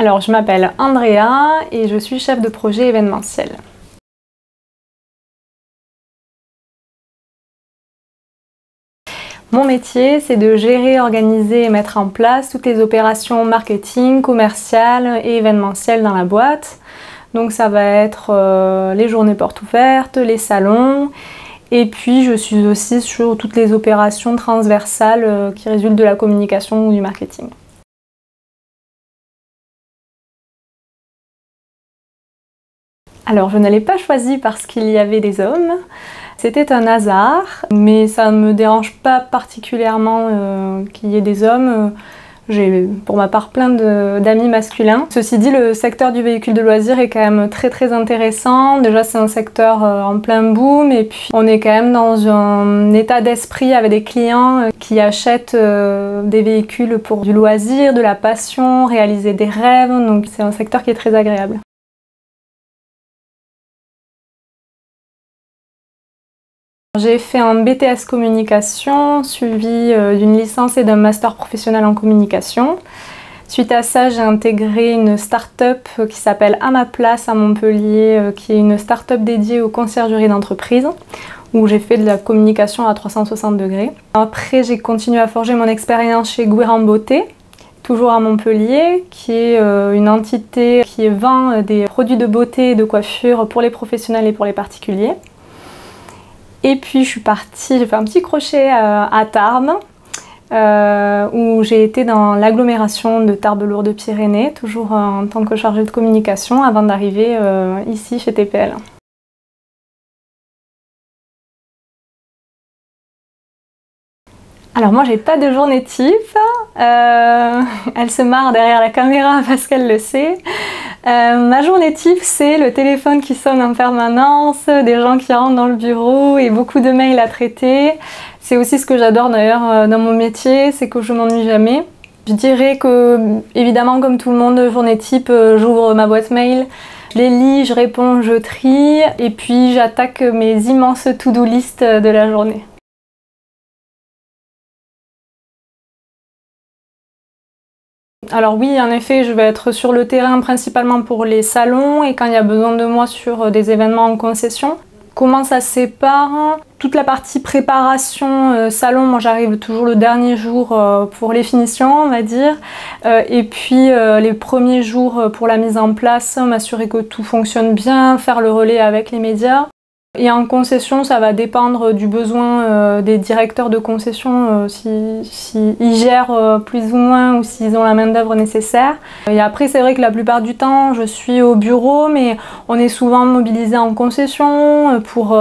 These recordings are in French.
Alors, je m'appelle Andrea et je suis chef de projet événementiel. Mon métier, c'est de gérer, organiser et mettre en place toutes les opérations marketing, commerciales et événementielles dans la boîte. Donc ça va être les journées portes ouvertes, les salons, et puis je suis aussi sur toutes les opérations transversales qui résultent de la communication ou du marketing. Alors je ne l'ai pas choisi parce qu'il y avait des hommes, c'était un hasard, mais ça ne me dérange pas particulièrement qu'il y ait des hommes. J'ai pour ma part plein d'amis masculins. Ceci dit, le secteur du véhicule de loisirs est quand même très intéressant. Déjà c'est un secteur en plein boom et puis on est quand même dans un état d'esprit avec des clients qui achètent des véhicules pour du loisir, de la passion, réaliser des rêves, donc c'est un secteur qui est très agréable. J'ai fait un BTS communication suivi d'une licence et d'un master professionnel en communication. Suite à ça, j'ai intégré une start-up qui s'appelle À ma place à Montpellier, qui est une start-up dédiée aux conciergeries d'entreprise, où j'ai fait de la communication à 360 degrés. Après, j'ai continué à forger mon expérience chez Guérin Beauté, toujours à Montpellier, qui est une entité qui vend des produits de beauté et de coiffure pour les professionnels et pour les particuliers. Et puis je suis partie, j'ai fait un petit crochet à Tarbes, où j'ai été dans l'agglomération de Tarbes-Lourdes-Pyrénées, toujours en tant que chargée de communication, avant d'arriver ici chez TPL. Alors moi j'ai pas de journée type, elle se marre derrière la caméra parce qu'elle le sait. Ma journée type, c'est le téléphone qui sonne en permanence, des gens qui rentrent dans le bureau et beaucoup de mails à traiter. C'est aussi ce que j'adore d'ailleurs dans mon métier, c'est que je m'ennuie jamais. Je dirais que, évidemment, comme tout le monde, journée type, j'ouvre ma boîte mail, je les lis, je réponds, je trie, et puis j'attaque mes immenses to-do list de la journée. Alors oui, en effet, je vais être sur le terrain principalement pour les salons et quand il y a besoin de moi sur des événements en concession. Comment ça se sépare? Toute la partie préparation salon, moi j'arrive toujours le dernier jour pour les finitions, on va dire. Et puis les premiers jours pour la mise en place, m'assurer que tout fonctionne bien, faire le relais avec les médias. Et en concession, ça va dépendre du besoin des directeurs de concession, si ils gèrent plus ou moins ou s'ils ont la main-d'œuvre nécessaire. Et après, c'est vrai que la plupart du temps, je suis au bureau, mais on est souvent mobilisé en concession pour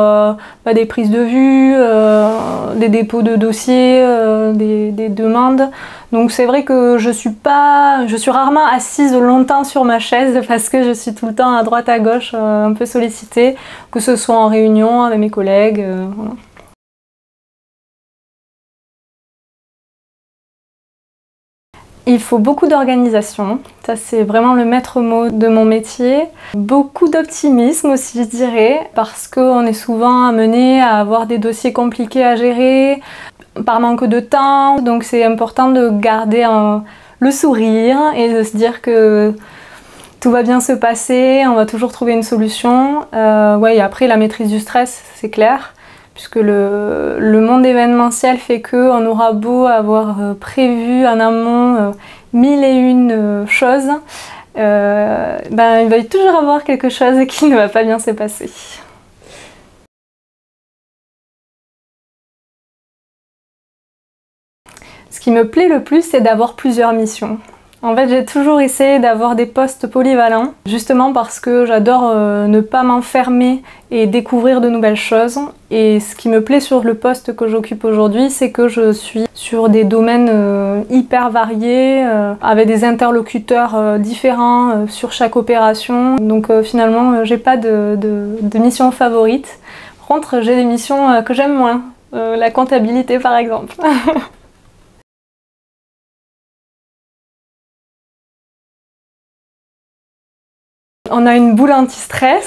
des prises de vue, des dépôts de dossiers, des demandes. Donc c'est vrai que je suis rarement assise longtemps sur ma chaise parce que je suis tout le temps à droite à gauche un peu sollicitée, que ce soit en réunion avec mes collègues. Voilà. Il faut beaucoup d'organisation, ça c'est vraiment le maître mot de mon métier. Beaucoup d'optimisme aussi je dirais, parce qu'on est souvent amené à avoir des dossiers compliqués à gérer, par manque de temps, donc c'est important de garder le sourire et de se dire que tout va bien se passer, on va toujours trouver une solution. Ouais, et après la maîtrise du stress, c'est clair, puisque le monde événementiel fait qu'on aura beau avoir prévu en amont mille et une choses, il va toujours avoir quelque chose qui ne va pas bien se passer. Ce qui me plaît le plus, c'est d'avoir plusieurs missions. En fait, j'ai toujours essayé d'avoir des postes polyvalents, justement parce que j'adore ne pas m'enfermer et découvrir de nouvelles choses. Et ce qui me plaît sur le poste que j'occupe aujourd'hui, c'est que je suis sur des domaines hyper variés, avec des interlocuteurs différents sur chaque opération. Donc finalement, j'ai pas de mission favorite. Par contre, j'ai des missions que j'aime moins, la comptabilité par exemple. On a une boule anti-stress.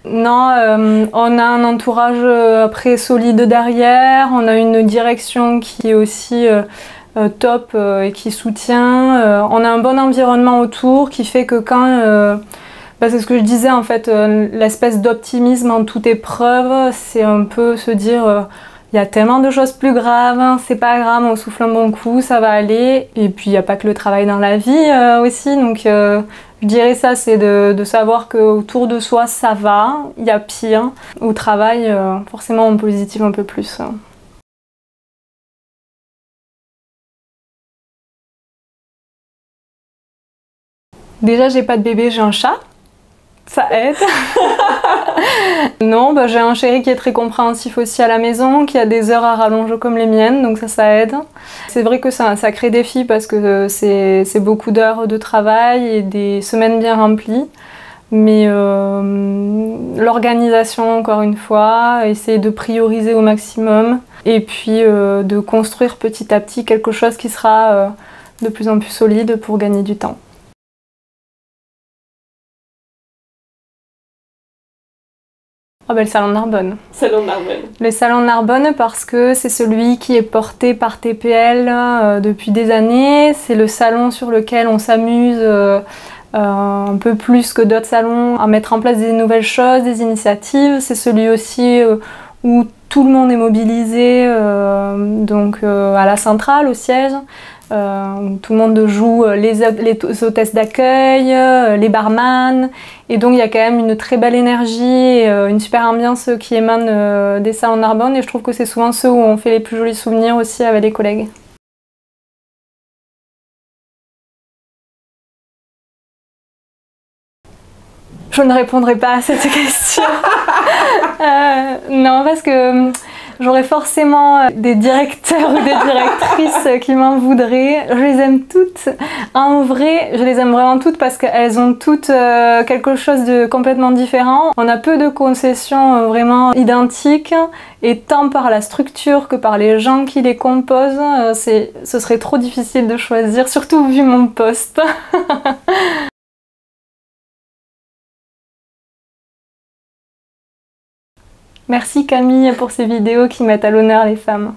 Non, on a un entourage après solide derrière, on a une direction qui est aussi top et qui soutient. On a un bon environnement autour qui fait que quand... c'est ce que je disais en fait, l'espèce d'optimisme en toute épreuve, c'est un peu se dire il y a tellement de choses plus graves, hein, c'est pas grave, on souffle un bon coup, ça va aller. Et puis il n'y a pas que le travail dans la vie aussi, donc je dirais ça, c'est de savoir qu'autour de soi ça va, il y a pire. Au travail, forcément on positive un peu plus. Déjà j'ai pas de bébé, j'ai un chat. Ça aide. Non, j'ai un chéri qui est très compréhensif aussi à la maison, qui a des heures à rallonge comme les miennes, donc ça aide. C'est vrai que c'est un sacré défi parce que c'est beaucoup d'heures de travail et des semaines bien remplies. Mais l'organisation, encore une fois, essayer de prioriser au maximum et puis de construire petit à petit quelque chose qui sera de plus en plus solide pour gagner du temps. Oh le salon de Narbonne. Salon de Narbonne. Le salon de Narbonne parce que c'est celui qui est porté par TPL depuis des années. C'est le salon sur lequel on s'amuse un peu plus que d'autres salons à mettre en place des nouvelles choses, des initiatives. C'est celui aussi où tout le monde est mobilisé, donc à la centrale, au siège. Où tout le monde joue les hôtesses d'accueil, les barman, et donc il y a quand même une très belle énergie et une super ambiance qui émane des salons de Narbonne, et je trouve que c'est souvent ceux où on fait les plus jolis souvenirs aussi avec les collègues. Je ne répondrai pas à cette question. Non, parce que j'aurais forcément des directeurs ou des directrices qui m'en voudraient. Je les aime toutes. En vrai, je les aime vraiment toutes parce qu'elles ont toutes quelque chose de complètement différent. On a peu de concessions vraiment identiques et tant par la structure que par les gens qui les composent, ce serait trop difficile de choisir, surtout vu mon poste. Merci Camille pour ces vidéos qui mettent à l'honneur les femmes.